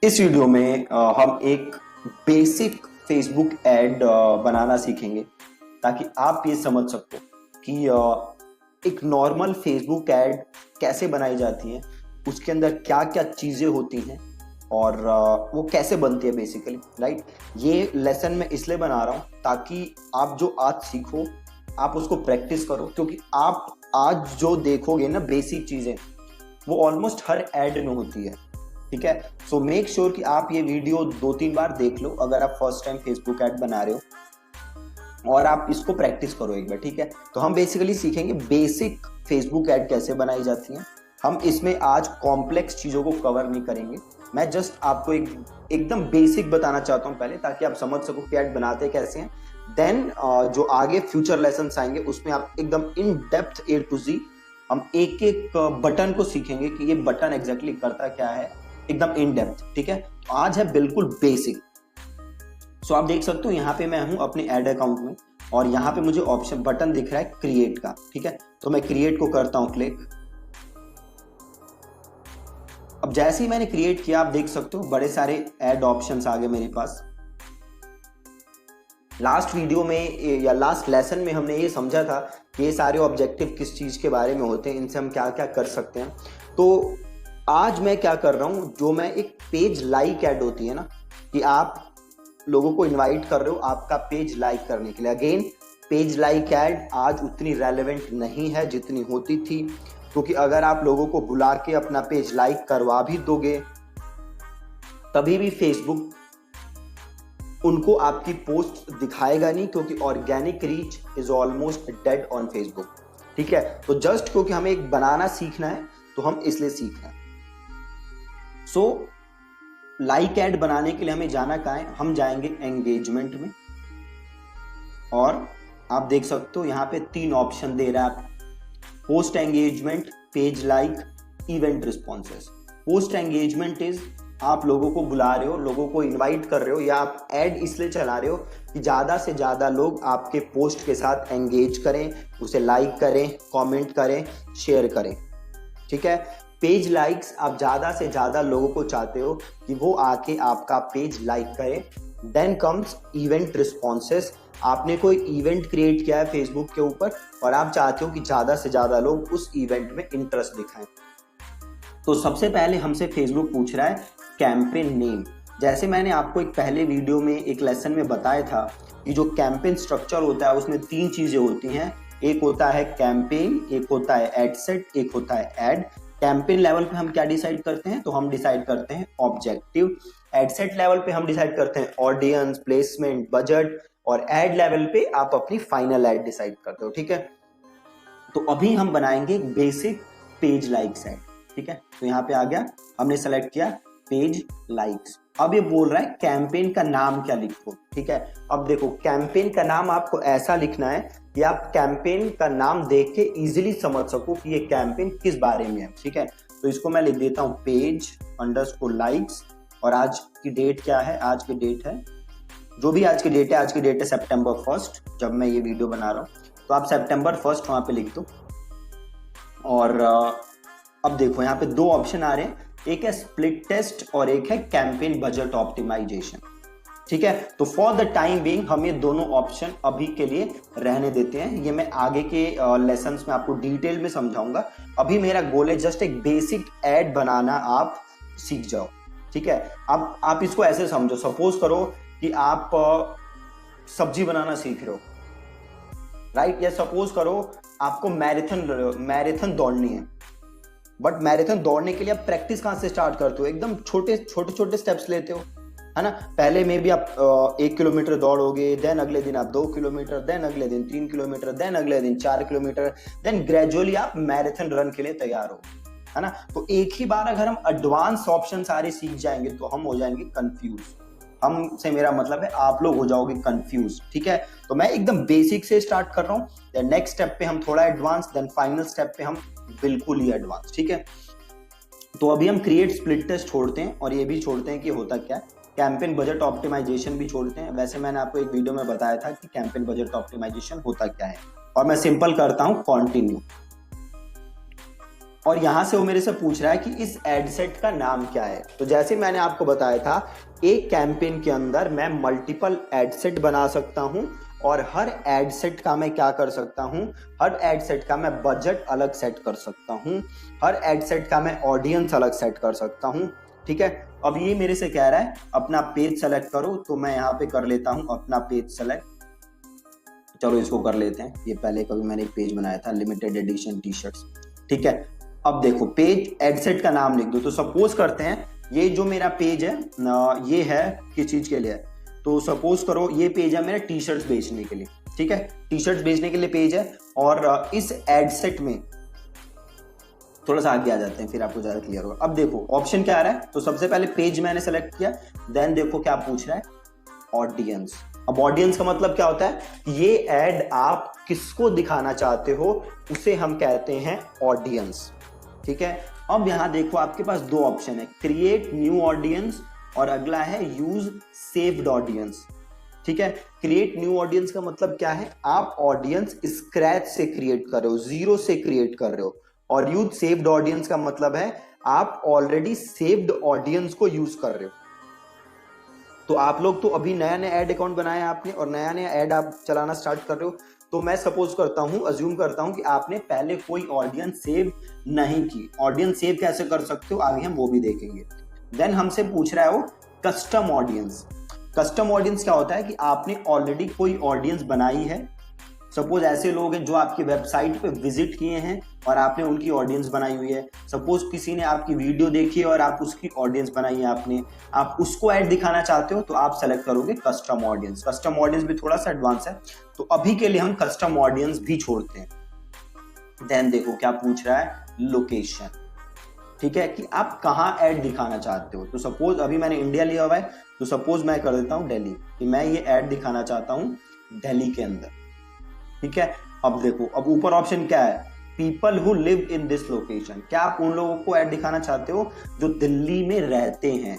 इस वीडियो में हम एक बेसिक फेसबुक ऐड बनाना सीखेंगे ताकि आप ये समझ सको कि एक नॉर्मल फेसबुक ऐड कैसे बनाई जाती है, उसके अंदर क्या क्या चीज़ें होती हैं और वो कैसे बनती है बेसिकली, राइट। ये लेसन मैं इसलिए बना रहा हूँ ताकि आप जो आज सीखो आप उसको प्रैक्टिस करो, क्योंकि आप आज जो देखोगे ना बेसिक चीज़ें वो ऑलमोस्ट हर ऐड में होती है। ठीक है, सो मेक श्योर कि आप ये वीडियो 2-3 बार देख लो अगर आप फर्स्ट टाइम फेसबुक ऐड बना रहे हो, और आप इसको प्रैक्टिस करो एक बार। ठीक है, तो हम बेसिकली सीखेंगे बेसिक फेसबुक ऐड कैसे बनाई जाती हैं। हम इसमें आज कॉम्प्लेक्स चीज़ों को कवर नहीं करेंगे, मैं जस्ट आपको एकदम बेसिक बताना चाहता हूँ पहले, ताकि आप समझ सको कि ऐड बनाते कैसे हैं। देन जो आगे फ्यूचर लेसन आएंगे उसमें आप एकदम in depth A to Z हम एक एक बटन को सीखेंगे कि ये बटन एग्जैक्टली करता क्या है, एकदम इन डेप्थ। ठीक है, तो आज है बिल्कुल बेसिक। सो आप देख सकते हो यहाँ पे मैं हूँ अपने ऐड अकाउंट में और यहाँ पे मुझे ऑप्शन बटन दिख रहा है क्रिएट का। ठीक है, तो मैं क्रिएट को करता हूँ क्लिक। अब जैसे ही मैंने क्रिएट किया आप देख सकते हो बड़े सारे ऐड ऑप्शंस आ गए मेरे पास। लास्ट वीडियो में या लास्ट लेसन में हमने ये समझा था कि ये सारे ऑब्जेक्टिव किस चीज के बारे में होते हैं, इनसे हम क्या क्या कर सकते हैं। तो आज मैं क्या कर रहा हूं, जो मैं एक पेज लाइक ऐड होती है ना, कि आप लोगों को इनवाइट कर रहे हो आपका पेज लाइक करने के लिए। अगेन पेज लाइक ऐड आज उतनी रेलेवेंट नहीं है जितनी होती थी, क्योंकि अगर आप लोगों को बुला के अपना पेज लाइक करवा भी दोगे तभी भी फेसबुक उनको आपकी पोस्ट दिखाएगा नहीं, क्योंकि organic reach is almost dead on Facebook. ठीक है, तो जस्ट क्योंकि हमें एक बनाना सीखना है तो हम इसलिए सीख रहे हैं। सो लाइक ऐड बनाने के लिए हमें जाना कहाँ है, हम जाएंगे एंगेजमेंट में, और आप देख सकते हो यहाँ पे 3 ऑप्शन दे रहा है, post engagement, page like, event responses. Post engagement is आप लोगों को बुला रहे हो, लोगों को इनवाइट कर रहे हो, या आप ऐड इसलिए चला रहे हो कि ज़्यादा से ज़्यादा लोग आपके पोस्ट के साथ एंगेज करें, उसे लाइक करें, कमेंट करें, शेयर करें। ठीक है, पेज लाइक्स आप ज़्यादा से ज़्यादा लोगों को चाहते हो कि वो आके आपका पेज लाइक करें। देन कम्स इवेंट रिस्पॉन्सेस, आपने कोई इवेंट क्रिएट किया है फेसबुक के ऊपर और आप चाहते हो कि ज़्यादा से ज़्यादा लोग उस इवेंट में इंटरेस्ट दिखाएं। तो सबसे पहले हमसे फेसबुक पूछ रहा है कैंपेन नेम। जैसे मैंने आपको एक पहले वीडियो में एक लेसन में बताया था कि जो कैंपेन स्ट्रक्चर होता है उसमें 3 चीजें होती हैं, एक होता है कैंपेन, एक होता है एड सेट, एक होता है ऐड। कैंपेन लेवल पे हम क्या डिसाइड करते हैं, तो हम डिसाइड करते हैं ऑब्जेक्टिव। एड सेट लेवल पे हम डिसाइड करते हैं ऑडियंस, प्लेसमेंट, बजट, और ऐड लेवल पे आप अपनी फाइनल ऐड डिसाइड करते हो। ठीक है, तो अभी हम बनाएंगे बेसिक पेज लाइक्स ऐड। ठीक है, तो यहाँ पे आ गया, हमने सेलेक्ट किया पेज लाइक्स। अब ये बोल रहा है कैंपेन का नाम क्या लिखो। ठीक है, अब देखो कैंपेन का नाम आपको ऐसा लिखना है कि आप कैंपेन का नाम देख के इजीली समझ सको कि ये कैंपेन किस बारे में है। ठीक है, तो इसको मैं लिख देता हूँ पेज अंडरस्कोर लाइक्स, और आज की डेट क्या है, आज की डेट है, जो भी आज की डेट है, आज की डेट है September 1 जब मैं ये वीडियो बना रहा हूँ, तो आप September 1 वहां पे लिख दो। और अब देखो यहाँ पे 2 ऑप्शन आ रहे हैं, एक है स्प्लिट टेस्ट और एक है कैंपेन बजट ऑप्टिमाइजेशन। ठीक है, तो फॉर द टाइम बीइंग हम ये दोनों ऑप्शन अभी के लिए रहने देते हैं, ये मैं आगे के लेसन्स में आपको डिटेल में समझाऊंगा। अभी मेरा गोल है जस्ट एक बेसिक ऐड बनाना आप सीख जाओ। ठीक है, अब आप इसको ऐसे समझो, सपोज करो कि आप सब्जी बनाना सीख रहे हो, राइट, या सपोज करो आपको मैराथन दौड़नी है, बट मैराथन दौड़ने के लिए आप प्रैक्टिस कहाँ से स्टार्ट करते हो, एकदम छोटे छोटे स्टेप्स लेते हो, है ना। पहले में भी आप 1 किलोमीटर दौड़ोगे, देन अगले दिन आप 2 किलोमीटर, देन अगले दिन 3 किलोमीटर, देन अगले दिन 4 किलोमीटर, देन ग्रेजुअली आप मैराथन रन के लिए तैयार हो, है ना। तो एक ही बार अगर हम एडवांस ऑप्शन सारे सीख जाएंगे तो हम हो जाएंगे कंफ्यूज। हमसे मेरा मतलब है आप लोग हो जाओगे कंफ्यूज। ठीक है, तो मैं एकदम बेसिक से स्टार्ट कर रहा हूँ, नेक्स्ट स्टेप पे हम थोड़ा एडवांस, देन फाइनल स्टेप पे हम बिल्कुल ही एडवांस। ठीक है, तो अभी हम क्रिएट स्प्लिट टेस्ट छोड़ते हैं और ये भी छोड़ते हैं कि होता क्या है, कैंपेन बजट ऑप्टिमाइजेशन भी छोड़ते हैं। वैसे मैंने आपको एक वीडियो में बताया था कि कैंपेन बजट ऑप्टिमाइजेशन होता क्या है, और मैं सिंपल करता हूं कंटिन्यू। और यहां से वो मेरे से पूछ रहा है कि इस एड सेट का नाम क्या है। तो जैसे मैंने आपको बताया था, एक कैंपेन के अंदर मैं मल्टीपल एड सेट बना सकता हूं और हर एड सेट का मैं क्या कर सकता हूं, हर एड सेट का मैं बजट अलग सेट कर सकता हूं, हर एड सेट का मैं ऑडियंस अलग सेट कर सकता हूं। ठीक है, अब ये मेरे से कह रहा है अपना पेज सेलेक्ट करो, तो मैं यहाँ पे कर लेता हूं अपना पेज सेलेक्ट। चलो इसको कर लेते हैं, ये पहले कभी मैंने एक पेज बनाया था, लिमिटेड एडिशन टी शर्ट्स। ठीक है, अब देखो पेज एड सेट का नाम लिख दो। तो सपोज करते हैं ये जो मेरा पेज है ये है किस चीज के लिए है, तो सपोज करो ये पेज है मेरा टी शर्ट्स बेचने के लिए। ठीक है, टी शर्ट्स बेचने के लिए पेज है, और इस एड सेट में थोड़ा सा आगे आ जाते हैं, फिर आपको ज्यादा क्लियर होगा। अब देखो ऑप्शन क्या आ रहा है, तो सबसे पहले पेज मैंने सेलेक्ट किया, देन देखो क्या पूछ रहा है, ऑडियंस। अब ऑडियंस का मतलब क्या होता है, ये एड आप किसको दिखाना चाहते हो उसे हम कहते हैं ऑडियंस। ठीक है, अब यहां देखो आपके पास दो ऑप्शन है, क्रिएट न्यू ऑडियंस और अगला है यूज सेव्ड ऑडियंस। ठीक है, क्रिएट न्यू ऑडियंस का मतलब क्या है, आप ऑडियंस स्क्रैच से क्रिएट कर रहे हो, जीरो से क्रिएट कर रहे हो। और यूज सेव्ड ऑडियंस का मतलब है आप ऑलरेडी सेव्ड ऑडियंस को यूज कर रहे हो। तो आप लोग तो अभी नया नया ऐड अकाउंट बनाया आपने और नया नया ऐड आप चलाना स्टार्ट कर रहे हो, तो मैं सपोज करता हूं, अज्यूम करता हूं कि आपने पहले कोई ऑडियंस सेव नहीं की। ऑडियंस सेव कैसे कर सकते हो आगे हम वो भी देखेंगे। देन हमसे पूछ रहा है वो कस्टम ऑडियंस। कस्टम ऑडियंस क्या होता है कि आपने ऑलरेडी कोई ऑडियंस बनाई है, सपोज ऐसे लोग हैं जो आपकी वेबसाइट पे विजिट किए हैं और आपने उनकी ऑडियंस बनाई हुई है। सपोज किसी ने आपकी वीडियो देखी है और आप उसकी ऑडियंस बनाई है आपने, आप उसको ऐड दिखाना चाहते हो तो आप सेलेक्ट करोगे कस्टम ऑडियंस। कस्टम ऑडियंस भी थोड़ा सा एडवांस है, तो अभी के लिए हम कस्टम ऑडियंस भी छोड़ते हैं। देन देखो क्या पूछ रहा है, लोकेशन। ठीक है, कि आप कहाँ ऐड दिखाना चाहते हो। तो सपोज अभी मैंने इंडिया लिया हुआ है, तो सपोज मैं कर देता हूँ दिल्ली, कि मैं ये ऐड दिखाना चाहता हूँ दिल्ली के अंदर। ठीक है, अब देखो अब ऊपर ऑप्शन क्या है, people who live in this location. क्या आप उन लोगों को ऐड दिखाना चाहते हो जो दिल्ली में रहते हैं।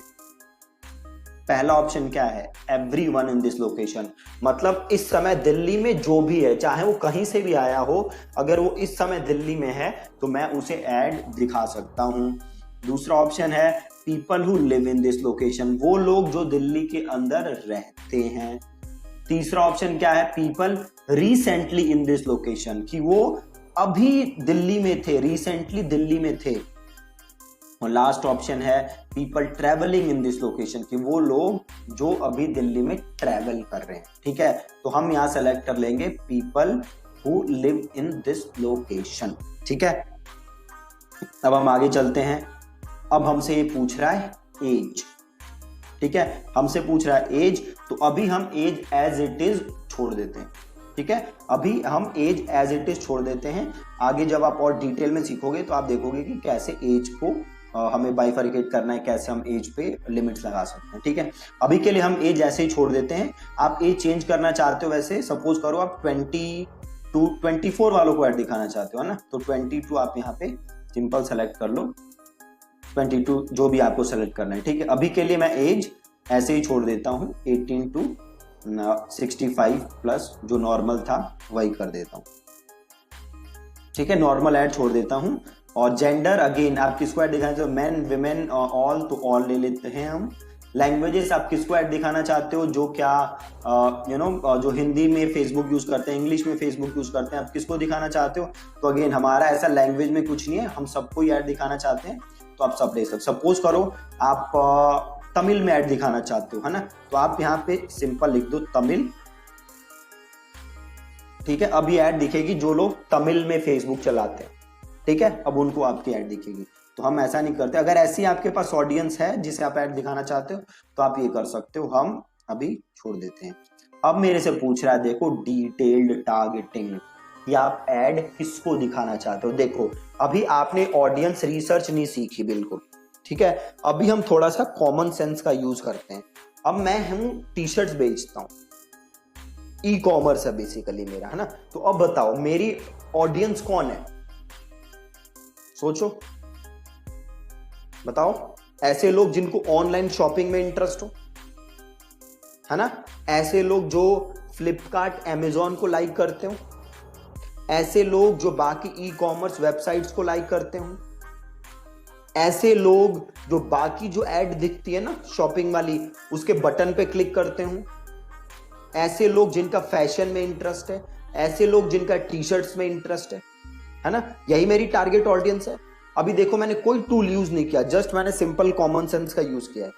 पहला ऑप्शन क्या है, एवरीवन इन दिस लोकेशन, मतलब इस समय दिल्ली में जो भी है, चाहे वो कहीं से भी आया हो, अगर वो इस समय दिल्ली में है तो मैं उसे ऐड दिखा सकता हूं। दूसरा ऑप्शन है people who live in this location, वो लोग जो दिल्ली के अंदर रहते हैं। तीसरा ऑप्शन क्या है, people recently in this location, कि वो अभी दिल्ली में थे, रिसेंटली दिल्ली में थे। और लास्ट ऑप्शन है people travelling in this location, कि वो लोग जो अभी दिल्ली में ट्रेवल कर रहे हैं। ठीक है, तो हम यहां सेलेक्ट कर लेंगे people who live in this location. ठीक है, अब हम आगे चलते हैं। अब हमसे ये पूछ रहा है एज। ठीक है, हमसे पूछ रहा है एज, तो अभी हम एज एज इट इज छोड़ देते हैं। ठीक है, अभी हम एज एज इट इज छोड़ देते हैं। आगे जब आप और डिटेल में सीखोगे तो आप देखोगे कि कैसे एज को हमें बाइफरकेट करना है, कैसे हम एज पे लिमिट्स लगा सकते हैं। ठीक है, अभी के लिए हम एज ऐसे ही छोड़ देते हैं। आप एज चेंज करना चाहते हो, वैसे सपोज करो आप 24 वालों को ऐड दिखाना चाहते हो, है ना, तो 22 आप यहाँ पे सिंपल सेलेक्ट कर लो, 22 जो भी आपको सेलेक्ट करना है। ठीक है, अभी के लिए मैं एज ऐसे ही छोड़ देता हूँ, 18 to 65 प्लस जो नॉर्मल था वही कर देता हूँ। ठीक है, नॉर्मल ऐड छोड़ देता हूँ। और जेंडर अगेन आप किसको ऐड दिखाना चाहते हो, मैन विमेन ऑल, तो ऑल ले लेते हैं हम। लैंग्वेजेस आप किसको ऐड दिखाना चाहते हो, जो क्या जो हिंदी में फेसबुक यूज करते हैं, इंग्लिश में फेसबुक यूज करते हैं, आप किसको दिखाना चाहते हो। तो अगेन हमारा ऐसा लैंग्वेज में कुछ नहीं है, हम सबको ही ऐड दिखाना चाहते हैं, तो आप सब ले सकते। सपोज करो आप तमिल में ऐड दिखाना चाहते हो, है ना, तो आप यहाँ पे सिंपल लिख दो तमिल। ठीक है, अब ये ऐड दिखेगी जो लोग तमिल में फेसबुक चलाते हैं। ठीक है, अब उनको आपकी ऐड दिखेगी। तो हम ऐसा नहीं करते। अगर ऐसी आपके पास ऑडियंस है जिसे आप ऐड दिखाना चाहते हो तो आप ये कर सकते हो, हम अभी छोड़ देते हैं। अब मेरे से पूछ रहा है देखो डिटेल्ड टारगेटिंग, या आप ऐड किसको दिखाना चाहते हो। देखो अभी आपने ऑडियंस रिसर्च नहीं सीखी बिल्कुल। ठीक है, अभी हम थोड़ा सा कॉमन सेंस का यूज करते हैं। अब मैं हूं टी शर्ट्स बेचता हूं, ई कॉमर्स है बेसिकली मेरा, है ना, तो अब बताओ मेरी ऑडियंस कौन है, सोचो बताओ। ऐसे लोग जिनको ऑनलाइन शॉपिंग में इंटरेस्ट हो, है ना, ऐसे लोग जो फ्लिपकार्ट अमेजॉन को लाइक करते हो, ऐसे लोग जो बाकी ई कॉमर्स वेबसाइट्स को लाइक करते हो, ऐसे लोग जो बाकी जो ऐड दिखती है ना शॉपिंग वाली, उसके बटन पे क्लिक करते हो, ऐसे लोग जिनका फैशन में इंटरेस्ट है, ऐसे लोग जिनका टी शर्ट्स में इंटरेस्ट है ना, यही मेरी टारगेट ऑडियंस है। अभी देखो मैंने कोई टूल यूज नहीं किया, जस्ट मैंने सिंपल कॉमन सेंस का यूज किया है।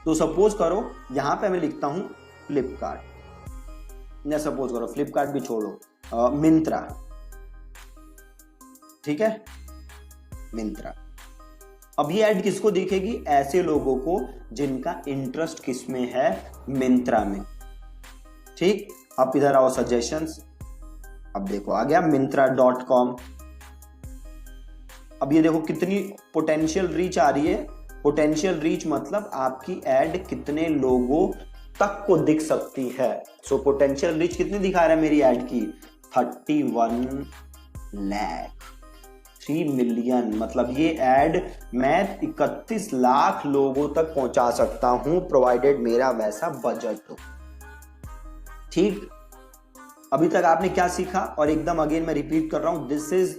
तो सपोज करो यहां पे मैं लिखता हूं फ्लिपकार्ट, या सपोज करो फ्लिपकार्ट भी छोड़ो, मिंत्रा, ठीक है, मिंत्रा। अब ये ऐड किसको दिखेगी? ऐसे लोगों को जिनका इंटरेस्ट किसमें है? मिंत्रा में। ठीक, अब इधर आओ सजेशंस। अब देखो आ गया Myntra.com। अब ये देखो कितनी पोटेंशियल रीच आ रही है। पोटेंशियल रीच मतलब आपकी ऐड कितने लोगों तक को दिख सकती है। सो पोटेंशियल रीच कितनी दिखा रहा है मेरी ऐड की? 31 लाख, 3 मिलियन। मतलब ये ऐड मैं 31 लाख लोगों तक पहुंचा सकता हूं, प्रोवाइडेड मेरा वैसा बजट हो। ठीक, अभी तक आपने क्या सीखा? और एकदम अगेन मैं रिपीट कर रहा हूं, दिस इज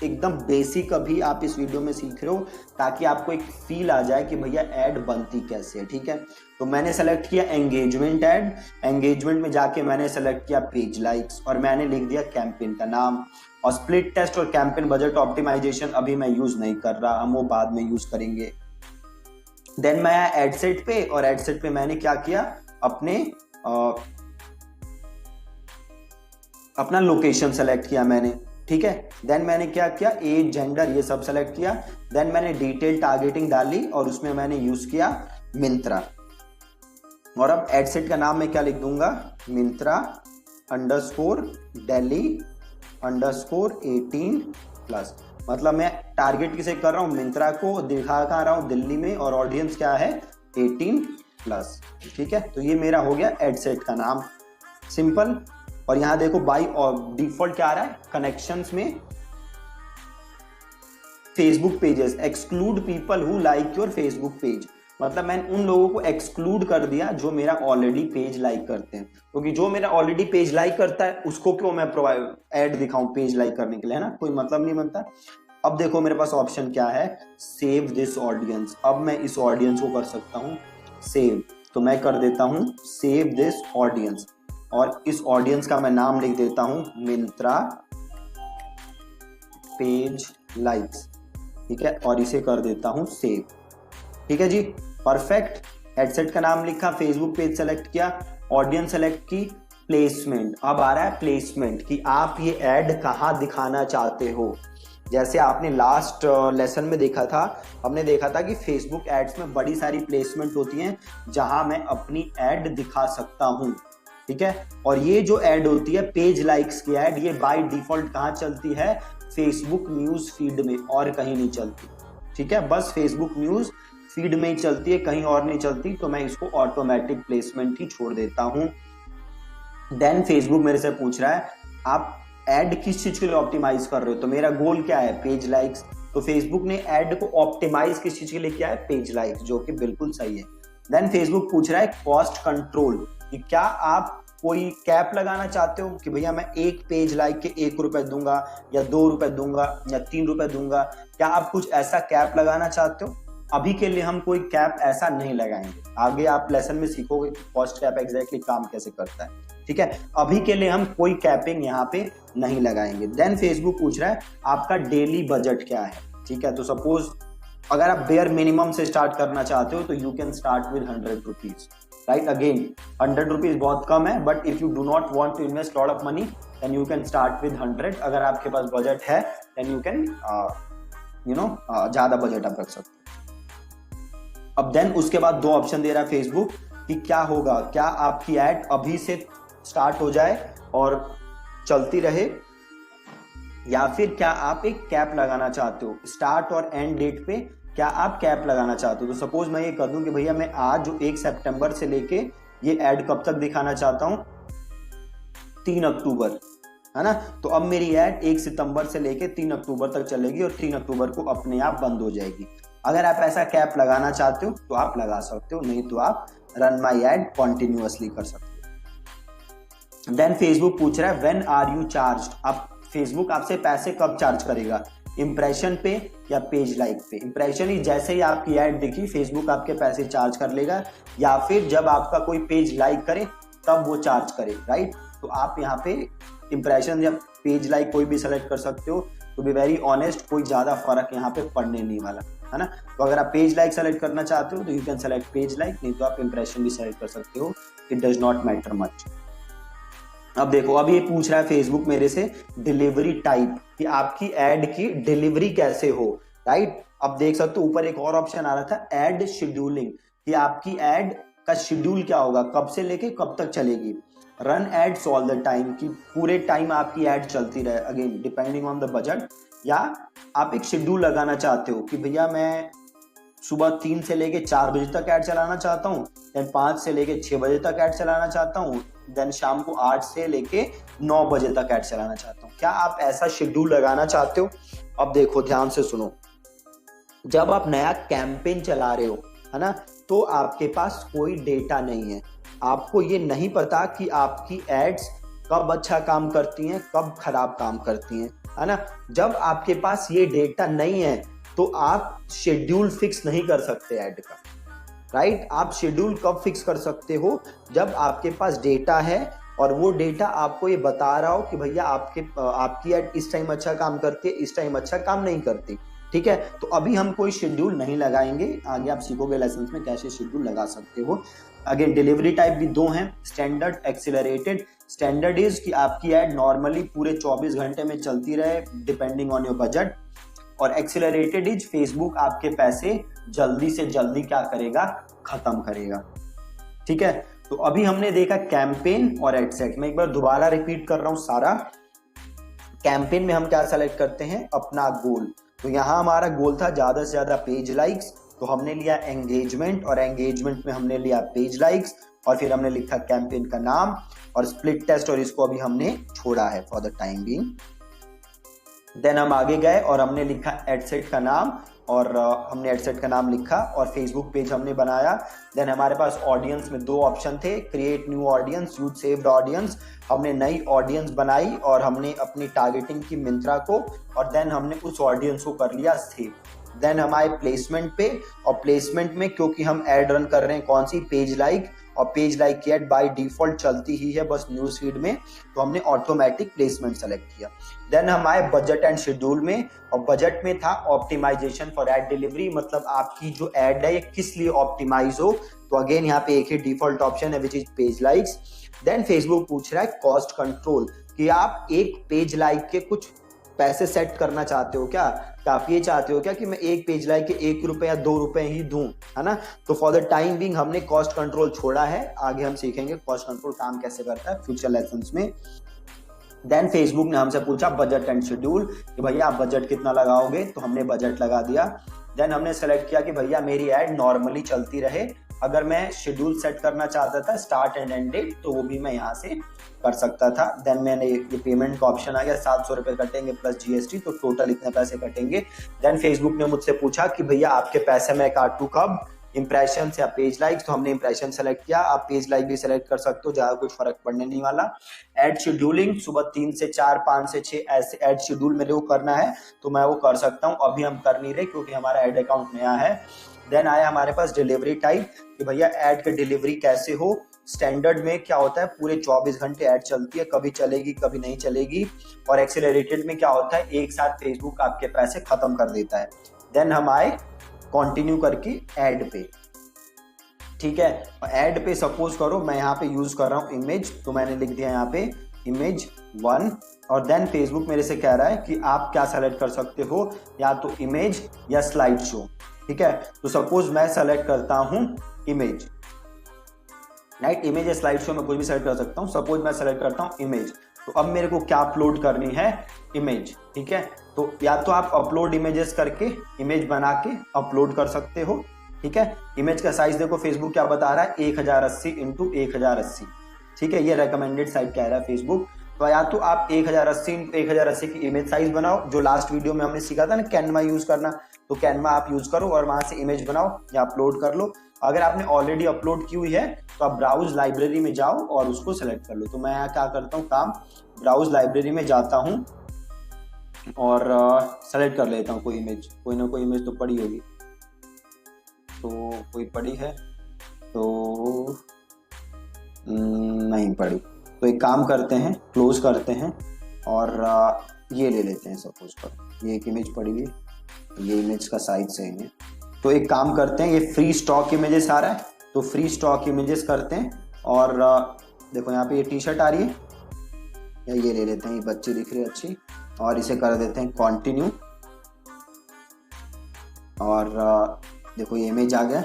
एकदम बेसिक अभी आप इस वीडियो में सीख रहे हो, ताकि आपको एक फील आ जाए कि भैया ऐड बनती कैसे है। ठीक है, तो मैंने सेलेक्ट किया एंगेजमेंट ऐड। एंगेजमेंट में जाके मैंने सेलेक्ट किया पेज लाइक्स, और मैंने लिख दिया कैंपेन का नाम। और स्प्लिट टेस्ट और कैंपेन बजट ऑप्टिमाइजेशन अभी मैं यूज नहीं कर रहा, हम वो बाद में यूज करेंगे। देन मैं आया एडसेट पे, और एडसेट पे मैंने क्या किया? अपना लोकेशन सेलेक्ट किया मैंने। ठीक है, देन मैंने क्या किया? एज, जेंडर, ये सब सेलेक्ट किया। देन मैंने डिटेल टारगेटिंग डाली और उसमें मैंने यूज किया मिंत्रा। और अब एडसेट का नाम मैं क्या लिख दूंगा? Myntra_Delhi_18+। मतलब मैं टारगेट किसे कर रहा हूं? मिंत्रा को दिखा रहा हूं दिल्ली में, और ऑडियंस क्या है? 18+। ठीक है, तो ये मेरा हो गया एडसेट का नाम, सिंपल। और यहां देखो बाई और डिफॉल्ट क्या आ रहा है? कनेक्शंस में Facebook pages, exclude people who like your Facebook page. मतलब मैंने उन लोगों को एक्सक्लूड कर दिया जो मेरा ऑलरेडी पेज लाइक करते हैं, क्योंकि जो मेरा ऑलरेडी पेज लाइक करता है उसको क्यों मैं ऐड दिखाऊं पेज लाइक करने के लिए, है ना? कोई मतलब नहीं बनता। अब देखो मेरे पास ऑप्शन क्या है? Save this audience. अब मैं इस ऑडियंस को कर सकता हूं सेव, तो मैं कर देता हूं सेव दिस ऑडियंस, और इस ऑडियंस का मैं नाम लिख देता हूं मिंत्रा पेज लाइक्स। ठीक है, और इसे कर देता हूं सेव। ठीक है जी, परफेक्ट। हेडसेट का नाम लिखा, फेसबुक पेज सेलेक्ट किया, ऑडियंस सेलेक्ट की, प्लेसमेंट। अब आ रहा है प्लेसमेंट कि आप ये ऐड कहां दिखाना चाहते हो। जैसे आपने लास्ट लेसन में देखा था, हमने देखा था कि फेसबुक एड्स में बड़ी सारी प्लेसमेंट होती हैं जहां मैं अपनी ऐड दिखा सकता हूं। ठीक है, और ये जो ऐड होती है पेज लाइक्स की ऐड, ये बाय डिफॉल्ट कहां चलती है? फेसबुक न्यूज फीड में, और कहीं नहीं चलती। ठीक है, बस फेसबुक न्यूज फीड में ही चलती है, कहीं और नहीं चलती। तो मैं इसको ऑटोमेटिक प्लेसमेंट ही छोड़ देता हूं। देन फेसबुक मेरे से पूछ रहा है आप ऐड किस चीज के लिए ऑप्टिमाइज कर रहे हो? तो मेरा गोल क्या है? Page likes. तो फेसबुक ने ऐड को ऑप्टिमाइज किस चीज के लिए किया है? पेज लाइक्स, जो कि बिल्कुल सही है। देन फेसबुक पूछ रहा है कॉस्ट कंट्रोल, कि क्या आप कोई कैप लगाना चाहते हो कि भैया मैं एक पेज लाइक के 1 रुपए दूंगा, या 2 रुपए दूंगा, या 3 रुपए दूंगा? क्या आप कुछ ऐसा कैप लगाना चाहते हो? अभी के लिए हम कोई कैप ऐसा नहीं लगाएंगे, आगे आप लेसन में सीखोगे कि कॉस्ट कैप एग्जैक्टली काम कैसे करता है। ठीक है, अभी के लिए हम कोई कैपिंग यहाँ पे नहीं लगाएंगे। देन फेसबुक पूछ रहा है आपका डेली बजट क्या है। ठीक है, तो सपोज अगर आप बेयर मिनिमम से स्टार्ट करना चाहते हो तो you can start with 100 rupees. Right, again 100 rupees बहुत कम है, but if you do not want to invest lot of money then you can start with 100। अगर आपके पास बजट है देन यू कैन ज्यादा बजट आप रख सकते हो। अब देन उसके बाद 2 ऑप्शन दे रहा है फेसबुक कि क्या होगा, क्या आपकी ऐड अभी से स्टार्ट हो जाए और चलती रहे, या फिर क्या आप एक कैप लगाना चाहते हो? स्टार्ट और एंड डेट पे क्या आप कैप लगाना चाहते हो? तो सपोज मैं ये कर दूं कि भैया मैं आज जो 1 सितंबर से लेके ये ऐड कब तक दिखाना चाहता हूं? 3 अक्टूबर, है ना? तो अब मेरी ऐड 1 सितंबर से लेके 3 अक्टूबर तक चलेगी, और 3 अक्टूबर को अपने आप बंद हो जाएगी। अगर आप ऐसा कैप लगाना चाहते हो तो आप लगा सकते हो, नहीं तो आप रन माई ऐड कॉन्टिन्यूअसली कर सकते हो। देन फेसबुक पूछ रहा है व्हेन आर यू चार्ज्ड। अब फेसबुक आपसे पैसे कब चार्ज करेगा? इंप्रेशन पे या पेज लाइक पे। इंप्रेशन ही जैसे ही आपकी ऐड दिखी फेसबुक आपके पैसे चार्ज कर लेगा, या फिर जब आपका कोई पेज लाइक करे तब वो चार्ज करे, राइट। तो आप यहाँ पे इंप्रेशन या पेज लाइक कोई भी सेलेक्ट कर सकते हो। टू बी वेरी ऑनेस्ट कोई ज्यादा फर्क यहाँ पे पड़ने नहीं वाला है ना। तो अगर आप पेज लाइक सेलेक्ट करना चाहते हो तो you can select page like, नहीं तो आप इंप्रेशन भी सेलेक्ट कर सकते हो, it does not matter much. अब देखो, अब ये पूछ रहा है फेसबुक मेरे से डिलीवरी टाइप, कि आपकी ऐड की डिलीवरी कैसे हो, राइट। अब देख सकते हो ऊपर एक और ऑप्शन आ रहा था ऐड शेड्यूलिंग, कि आपकी ऐड का शेड्यूल क्या होगा, कब से लेके कब तक चलेगी। Run ads all the time, कि पूरे टाइम आपकी ऐड चलती रहे, again depending on the budget. या आप एक शेड्यूल लगाना चाहते हो कि भैया मैं सुबह 3 से लेके 4 बजे तक ऐड चलाना चाहता हूँ, देन 5 से लेके 6 बजे तक ऐड चलाना चाहता हूँ, देन शाम को 8 से लेके 9 बजे तक ऐड चलाना चाहता हूँ। क्या आप ऐसा शेड्यूल लगाना चाहते हो? अब देखो ध्यान से सुनो, जब आप नया कैंपेन चला रहे हो, है ना, तो आपके पास कोई डेटा नहीं है, आपको ये नहीं पता कि आपकी एड्स कब अच्छा काम करती हैं, कब खराब काम करती हैं, है ना। जब आपके पास ये डेटा नहीं है तो आप शेड्यूल फिक्स नहीं कर सकते ऐड का, राइट। आप शेड्यूल कब फिक्स कर सकते हो? जब आपके पास डेटा है और वो डेटा आपको ये बता रहा हो कि भैया आपकी ऐड इस टाइम अच्छा काम करती है, इस टाइम अच्छा काम नहीं करती, ठीक है। तो अभी हम कोई शेड्यूल नहीं लगाएंगे, आगे आप सीखोगे लेसन में कैसे शेड्यूल लगा सकते हो। अगेन डिलीवरी टाइप भी 2 हैं, स्टैंडर्ड, एक्सीलरेटेड। स्टैंडर्ड इज कि आपकी ऐड नॉर्मली पूरे 24 घंटे में चलती रहे डिपेंडिंग ऑन योर बजट, और एक्सीलरेटेड इज फेसबुक आपके पैसे जल्दी से जल्दी क्या करेगा, खत्म करेगा, ठीक है। तो अभी हमने देखा कैंपेन और एड सेट। मैं एक बार दोबारा रिपीट कर रहा हूं सारा। कैंपेन में हम क्या सेलेक्ट करते हैं, अपना गोल। तो यहाँ हमारा गोल था ज्यादा से ज्यादा पेज लाइक्स, तो हमने लिया एंगेजमेंट, और एंगेजमेंट में हमने लिया पेज लाइक्स, और फिर हमने लिखा कैंपेन का नाम और स्प्लिट टेस्ट, और इसको अभी हमने छोड़ा है for the time being. Then हम आगे गए और हमने लिखा एडसेट का नाम, और हमने एडसेट का नाम लिखा और फेसबुक पेज हमने बनाया। देन हमारे पास ऑडियंस में 2 ऑप्शन थे, create new audience, use saved audience. हमने नई ऑडियंस बनाई और हमने अपनी टारगेटिंग की मिंत्रा को, और देन हमने उस ऑडियंस को कर लिया सेव। देन हम आए प्लेसमेंट पे, और प्लेसमेंट में क्योंकि हम ऐड रन कर रहे हैं कौन सी, पेज लाइक, और पेज लाइक की ऐड बाय डिफॉल्ट चलती ही है बस न्यूज फीड में, तो हमने ऑटोमेटिक प्लेसमेंट सेलेक्ट किया। देन हम आए बजट एंड शेड्यूल में, और बजट में था ऑप्टिमाइजेशन फॉर एड डिलीवरी, मतलब आपकी जो ऐड है ये किस लिए ऑप्टिमाइज हो। तो अगेन यहाँ पे एक ही डिफॉल्ट ऑप्शन है which is page likes. Then Facebook पूछ रहा है कॉस्ट कंट्रोल, कि आप एक पेज लाइक के कुछ पैसे सेट करना चाहते हो क्या, आप ये चाहते हो क्या कि मैं एक पेज लाइक के 1 रुपए या 2 रुपए ही दूं, है ना। तो फॉर द टाइम बीइंग हमने कॉस्ट कंट्रोल छोड़ा है, आगे हम सीखेंगे कॉस्ट कंट्रोल काम कैसे करता है फ्यूचर लेसन्स में। देन फेसबुक ने हमसे पूछा बजट एंड शेड्यूल, कि भैया आप बजट कितना लगाओगे, तो हमने बजट लगा दिया। देन हमने सेलेक्ट किया कि भैया मेरी ऐड नॉर्मली चलती रहे, अगर मैं शेड्यूल सेट करना चाहता था स्टार्ट एंड एंड डेट, तो वो भी मैं यहाँ से कर सकता था। देन मैंने ये पेमेंट का ऑप्शन आ गया, 700 रुपए कटेंगे प्लस जीएसटी, तो टोटल इतने पैसे कटेंगे। देन फेसबुक ने मुझसे पूछा कि भैया आपके पैसे मैं काटूं कब, इंप्रेशन या पेज लाइक्स, तो हमने इंप्रेशन सेलेक्ट किया। आप पेज लाइक भी सेलेक्ट कर सकते हो, ज्यादा कुछ फर्क पड़ने नहीं वाला। एड शेड्यूलिंग सुबह 3 से 4, 5 से 6 ऐसे एड शेड्यूल मेरे को करना है, तो मैं वो कर सकता हूँ। अभी हम कर नहीं रहे क्योंकि हमारा एड अकाउंट नया है। देन आया हमारे पास डिलीवरी टाइप, कि भैया ऐड की डिलीवरी कैसे हो। स्टैंडर्ड में क्या होता है, पूरे 24 घंटे ऐड चलती है, कभी चलेगी कभी नहीं चलेगी। और एक्सीलरेटेड में क्या होता है, एक साथ फेसबुक आपके पैसे खत्म कर देता है। देन हम आए कंटिन्यू करके ऐड पे, ठीक है। ऐड पे सपोज करो मैं यहाँ पे यूज कर रहा हूँ इमेज, तो मैंने लिख दिया यहाँ पे इमेज 1, और देन फेसबुक मेरे से कह रहा है कि आप क्या सेलेक्ट कर सकते हो, या तो इमेज या स्लाइड शो, ठीक है। तो सपोज मैं सेलेक्ट करता हूं इमेज, राइट, इमेज या स्लाइड शो में कोई भी सेलेक्ट कर सकता हूं। सपोज मैं सेलेक्ट करता हूं इमेज, तो अब मेरे को क्या अपलोड करनी है, इमेज, ठीक है। तो या तो आप अपलोड इमेजेस करके इमेज बना के अपलोड कर सकते हो, ठीक है। इमेज का साइज देखो फेसबुक क्या बता रहा है, 1080 × 1080, ठीक है, ये रेकमेंडेड साइज कह रहा है फेसबुक। तो या तो आप 1080 × 1080 की इमेज साइज बनाओ, जो लास्ट वीडियो में हमने सीखा था ना कैनवा यूज करना, तो कैनवा आप यूज करो और वहां से इमेज बनाओ या अपलोड कर लो। अगर आपने ऑलरेडी अपलोड की हुई है तो आप ब्राउज लाइब्रेरी में जाओ और उसको सेलेक्ट कर लो। तो मैं यहाँ क्या करता हूँ काम, ब्राउज लाइब्रेरी में जाता हूँ और सेलेक्ट कर लेता हूँ कोई इमेज, कोई ना कोई इमेज तो पड़ी होगी, तो कोई पड़ी है तो नहीं पड़ी, तो एक काम करते हैं, क्लोज करते हैं और ये ले लेते हैं। सपोज कर ये एक इमेज पड़ी है, ये इमेज का साइज सेम है, तो एक काम करते हैं, ये फ्री स्टॉक इमेजेस आ रहा है तो फ्री स्टॉक इमेजेस करते हैं और देखो यहाँ पे ये टी शर्ट आ रही है, या ये ले लेते हैं, ये बच्ची दिख रही है अच्छी, और इसे कर देते हैं कंटिन्यू। और देखो ये इमेज आ गया,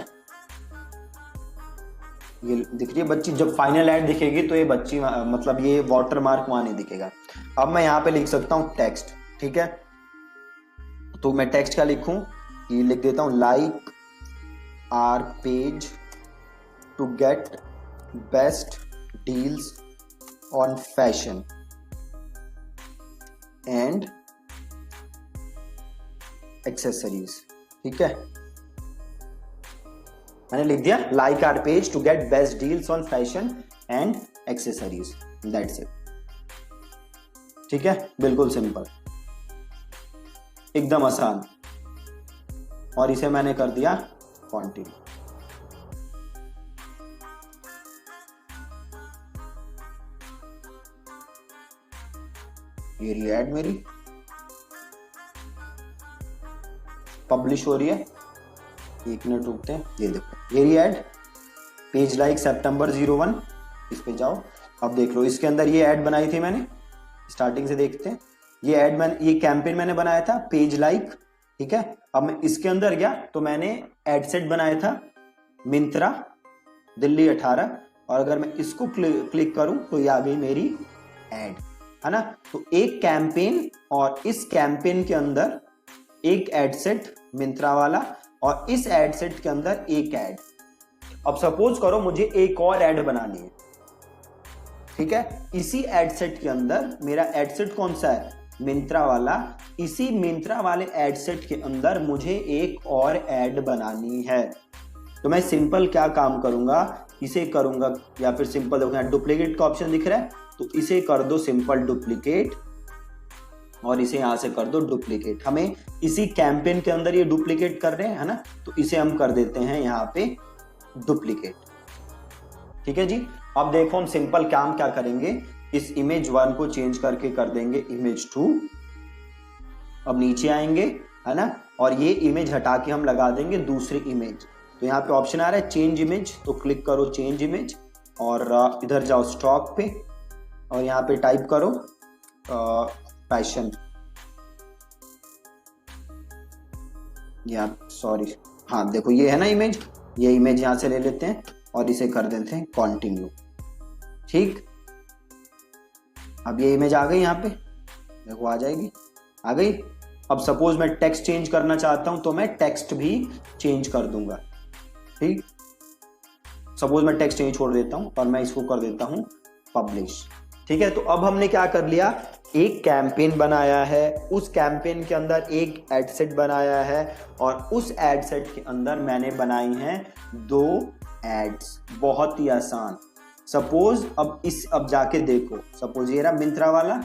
ये दिख रही है बच्ची। जब फाइनल ऐड दिखेगी तो ये बच्ची मतलब ये वाटर मार्क वहां नहीं दिखेगा। अब मैं यहाँ पे लिख सकता हूँ टेक्स्ट, ठीक है, तो मैं टेक्स्ट क्या लिखूं, ये लिख देता हूं, like our page to get best deals on fashion and accessories. ठीक है, मैंने लिख दिया like our page to get best deals on fashion and accessories, that's it. ठीक है, बिल्कुल सिंपल, एकदम आसान, और इसे मैंने कर दिया कंटिन्यू। ये रही ऐड मेरी, पब्लिश हो रही है, 1 मिनट रुकते हैं, ये देखो ये रही ऐड, पेज लाइक सितंबर 01, इस पे जाओ। अब देख लो इसके अंदर ये ऐड बनाई थी मैंने, स्टार्टिंग से देखते हैं, ये ऐड मैंने, ये कैंपेन मैंने बनाया था पेज लाइक, ठीक है। अब मैं इसके अंदर गया तो मैंने एड सेट बनाया था मिंत्रा दिल्ली 18, और अगर मैं इसको क्लिक करूं तो ये आ गई मेरी ऐड, है ना। तो एक कैंपेन, और इस कैंपेन के अंदर एक एड सेट मिंत्रा वाला, और इस एड सेट के अंदर एक ऐड। अब सपोज करो मुझे एक और ऐड बनानी है, ठीक है, इसी एड सेट के अंदर, मेरा एड सेट कौन सा है, मिंत्रा वाला, इसी मिंत्रा वाले एड सेट के अंदर मुझे एक और ऐड बनानी है। तो मैं सिंपल क्या काम करूंगा, इसे करूंगा, या फिर सिंपल देखो यहाँ डुप्लीकेट का ऑप्शन दिख रहा है, तो इसे कर दो सिंपल डुप्लीकेट, और इसे यहां से कर दो डुप्लीकेट। हमें इसी कैंपेन के अंदर ये डुप्लीकेट कर रहे हैं, है ना, तो इसे हम कर देते हैं यहां पे डुप्लीकेट। ठीक है जी। अब देखो हम सिंपल काम क्या करेंगे, इस इमेज 1 को चेंज करके कर देंगे इमेज 2। अब नीचे आएंगे, है ना, और ये इमेज हटा के हम लगा देंगे दूसरी इमेज। तो यहाँ पे ऑप्शन आ रहा है चेंज इमेज, तो क्लिक करो चेंज इमेज, और इधर जाओ स्टॉक पे, और यहाँ पे टाइप करो फैशन, या सॉरी, हाँ देखो ये है ना इमेज, ये इमेज यहाँ से ले लेते हैं और इसे कर देते हैं कंटिन्यू। ठीक, अब ये इमेज आ गई, यहाँ पे देखो आ जाएगी, आ गई। अब सपोज मैं टेक्स्ट चेंज करना चाहता हूं तो मैं टेक्स्ट भी चेंज कर दूंगा। ठीक, सपोज मैं टेक्स्ट चेंज छोड़ देता हूं और मैं इसको कर देता हूं पब्लिश। ठीक है, तो अब हमने क्या कर लिया, एक कैंपेन बनाया है, उस कैंपेन के अंदर एक एड सेट बनाया है, और उस एड सेट के अंदर मैंने बनाई हैं 2 एड्स। बहुत ही आसान। सपोज अब जाके देखो, सपोज ये रहा मिंत्रा वाला,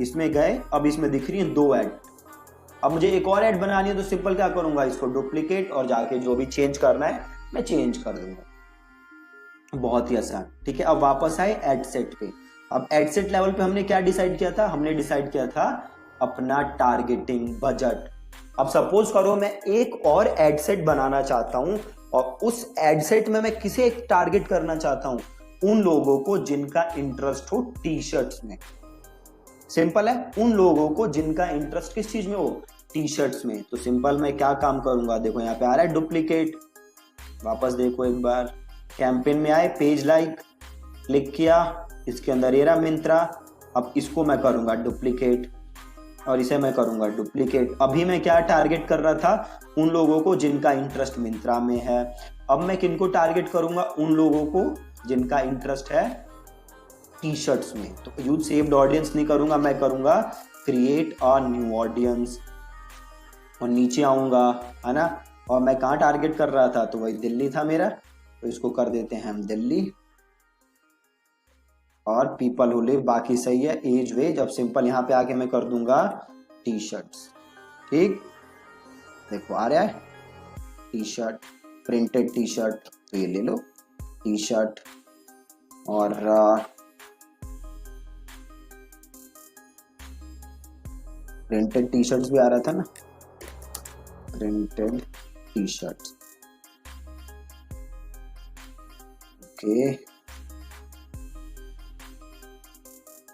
इसमें गए, अब इसमें दिख रही है 2 ऐड। अब मुझे एक और ऐड बनानी है तो सिंपल क्या करूंगा, इसको डुप्लीकेट, और जाके जो भी चेंज करना है मैं चेंज कर दूंगा। बहुत ही आसान। ठीक है, अब वापस आए एड सेट पे। अब एड सेट लेवल पे हमने क्या डिसाइड किया था, हमने डिसाइड किया था अपना टारगेटिंग बजट। अब सपोज करो मैं एक और एड सेट बनाना चाहता हूं, और उस एड सेट में मैं किसे टारगेट करना चाहता हूं, उन लोगों को जिनका इंटरेस्ट हो टी शर्ट्स में। सिंपल है, उन लोगों को जिनका इंटरेस्ट किस चीज में हो, टी शर्ट्स में। तो सिंपल मैं क्या काम करूंगा, देखो यहाँ पे आ रहा है डुप्लीकेट, वापस देखो एक बार, कैंपेन में आए, पेज लाइक, क्लिक किया, इसके अंदर ये रहा मिंत्रा, अब इसको मैं करूंगा डुप्लीकेट, और इसे मैं करूंगा डुप्लीकेट। अभी मैं क्या टारगेट कर रहा था, उन लोगों को जिनका इंटरेस्ट मिंत्रा में है। अब मैं किनको टारगेट करूंगा, उन लोगों को जिनका इंटरेस्ट है टी शर्ट्स में। तो यूज सेव्ड ऑडियंस नहीं करूंगा, मैं करूंगा क्रिएट अ न्यू ऑडियंस, और नीचे आऊंगा, है ना, और मैं कहाँ टारगेट कर रहा था, तो वही दिल्ली था मेरा, तो इसको कर देते हैं हम दिल्ली, और पीपल हु लिव बाकी सही है, एज वेज। अब सिंपल यहाँ पे आके मैं कर दूंगा टी शर्ट्स। ठीक, देखो आ रहा है T shirt, printed T shirt, तो ये ले लो टी शर्ट। और प्रिंटेड टी शर्ट्स भी आ रहा था ना, प्रिंटेड टी शर्ट्स। ओके,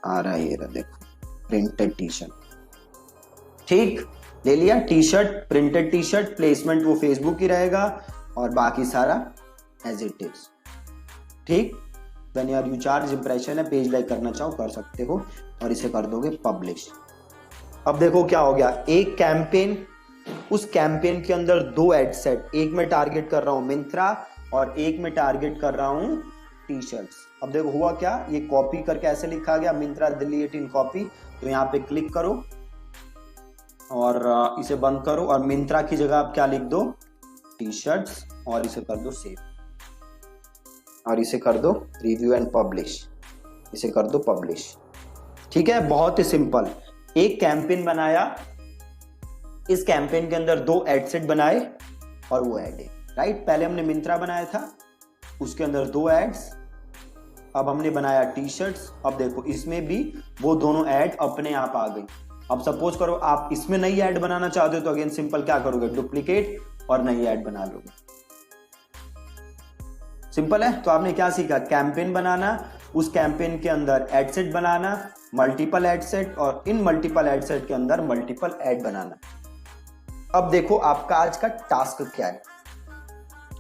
आ रहा है ये रहा, देखो प्रिंटेड टी शर्ट। ठीक, ले लिया T shirt, printed T shirt, placement वो फेसबुक ही रहेगा और बाकी सारा एज इट इज। ठीक, व्हेन यार यू चार्ज इंप्रेशन है, पेज लाइक करना चाहो कर सकते हो और इसे कर दोगे पब्लिश। अब देखो क्या हो गया, एक कैंपेन, उस कैंपेन के अंदर 2 एड सेट, एक में टारगेट कर रहा हूं मिंत्रा और एक में टारगेट कर रहा हूं टी शर्ट्स। अब देखो हुआ क्या, ये कॉपी करके ऐसे लिखा गया मिंत्रा दिल्ली 18 कॉपी, तो यहाँ पे क्लिक करो और इसे बंद करो और मिंत्रा की जगह आप क्या लिख दो, टी शर्ट्स, और इसे कर दो सेव और इसे कर दो रिव्यू एंड पब्लिश, इसे कर दो पब्लिश। ठीक है, बहुत ही सिंपल। एक कैंपेन बनाया, इस कैंपेन के अंदर 2 एड सेट बनाए और वो एड है, राइट। पहले हमने मिंत्रा बनाया था, उसके अंदर 2 एड्स, अब हमने बनाया टी शर्ट्स। अब देखो इसमें भी वो दोनों ऐड अपने आप आ गई। अब सपोज करो आप इसमें नई ऐड बनाना चाहते हो तो अगेन सिंपल क्या करोगे, डुप्लीकेट और नई ऐड बना लोगे। सिंपल है। तो आपने क्या सीखा, कैंपेन बनाना, उस कैंपेन के अंदर एड सेट बनाना, मल्टीपल एड सेट, और इन मल्टीपल एड सेट के अंदर मल्टीपल ऐड बनाना। अब देखो आपका आज का टास्क क्या है।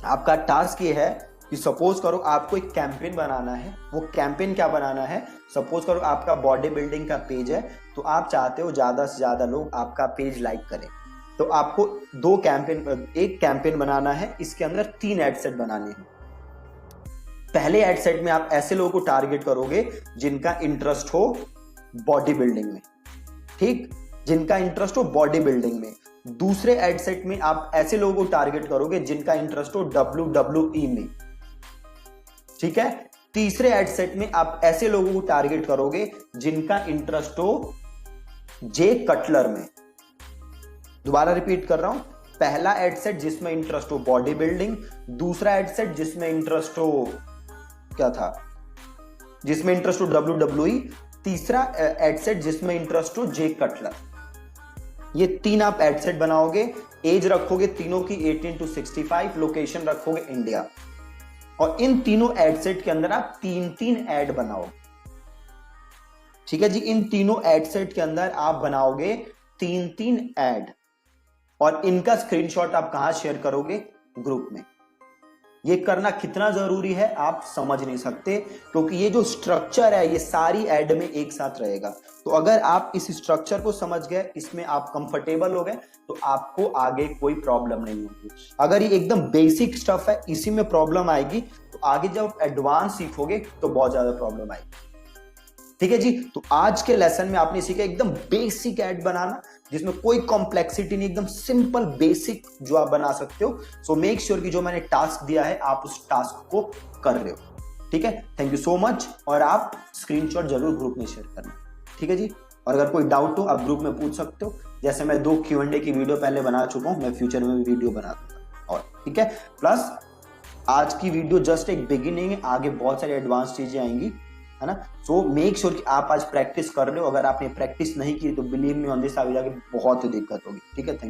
आपका टास्क ये है कि सपोज करो आपको एक कैंपेन बनाना है। वो कैंपेन क्या बनाना है, सपोज करो आपका बॉडी बिल्डिंग का पेज है, तो आप चाहते हो ज्यादा से ज्यादा लोग आपका पेज लाइक करें, तो आपको एक कैंपेन बनाना है। इसके अंदर 3 एड सेट बनाने हैं। पहले एड सेट में आप ऐसे लोगों को टारगेट करोगे जिनका इंटरेस्ट हो बॉडी बिल्डिंग में, ठीक, जिनका इंटरेस्ट हो बॉडी बिल्डिंग में। दूसरे एड सेट में आप ऐसे लोगों को टारगेट करोगे जिनका इंटरेस्ट हो WWE में, ठीक है। तीसरे एड सेट में आप ऐसे लोगों को टारगेट करोगे जिनका इंटरेस्ट हो जे कटलर में। दोबारा रिपीट कर रहा हूं, पहला एड सेट जिसमें इंटरेस्ट हो बॉडी बिल्डिंग, दूसरा एड सेट जिसमें इंटरेस्ट हो क्या था, जिसमें इंटरेस्ट हो WWE, तीसरा एड सेट जिसमें इंटरेस्ट हो जे कटलर। ये 3 आप एड सेट बनाओगे। एज रखोगे तीनों की 18 to 65, लोकेशन रखोगे इंडिया, और इन तीनों एड सेट के अंदर आप 3-3 ऐड बनाओ, ठीक है जी। इन तीनों एड सेट के अंदर आप बनाओगे 3-3 ऐड, और इनका स्क्रीनशॉट आप कहां शेयर करोगे, ग्रुप में। ये करना कितना जरूरी है आप समझ नहीं सकते, क्योंकि ये जो स्ट्रक्चर है ये सारी ऐड में एक साथ रहेगा। तो अगर आप इस स्ट्रक्चर को समझ गए, इसमें आप कंफर्टेबल हो गए, तो आपको आगे कोई प्रॉब्लम नहीं होगी। अगर ये एकदम बेसिक स्टफ है, इसी में प्रॉब्लम आएगी, तो आगे जब एडवांस सीखोगे तो बहुत ज्यादा प्रॉब्लम आएगी, ठीक है जी। तो आज के लेसन में आपने सीखा एकदम बेसिक ऐड बनाना, जिसमें कोई कॉम्प्लेक्सिटी नहीं, एकदम सिंपल बेसिक जो आप बना सकते हो। सो मेक श्योर कि जो मैंने टास्क दिया है आप उस टास्क को कर रहे हो, ठीक है। थैंक यू सो मच, और आप स्क्रीनशॉट जरूर ग्रुप में शेयर करना, ठीक है जी। और अगर कोई डाउट हो आप ग्रुप में पूछ सकते हो। जैसे मैं 2 Q&A की वीडियो पहले बना चुका हूं, मैं फ्यूचर में भी वीडियो बना दूंगा, और ठीक है। प्लस आज की वीडियो जस्ट एक बिगिनिंग है, आगे बहुत सारी एडवांस चीजें आएंगी, है ना। सो मेक श्योर कि आप आज प्रैक्टिस कर रहे हो। अगर आपने प्रैक्टिस नहीं की तो बिलीव मी ऑन दिस, आगे जाके बहुत ही दिक्कत होगी, ठीक है। Thank you.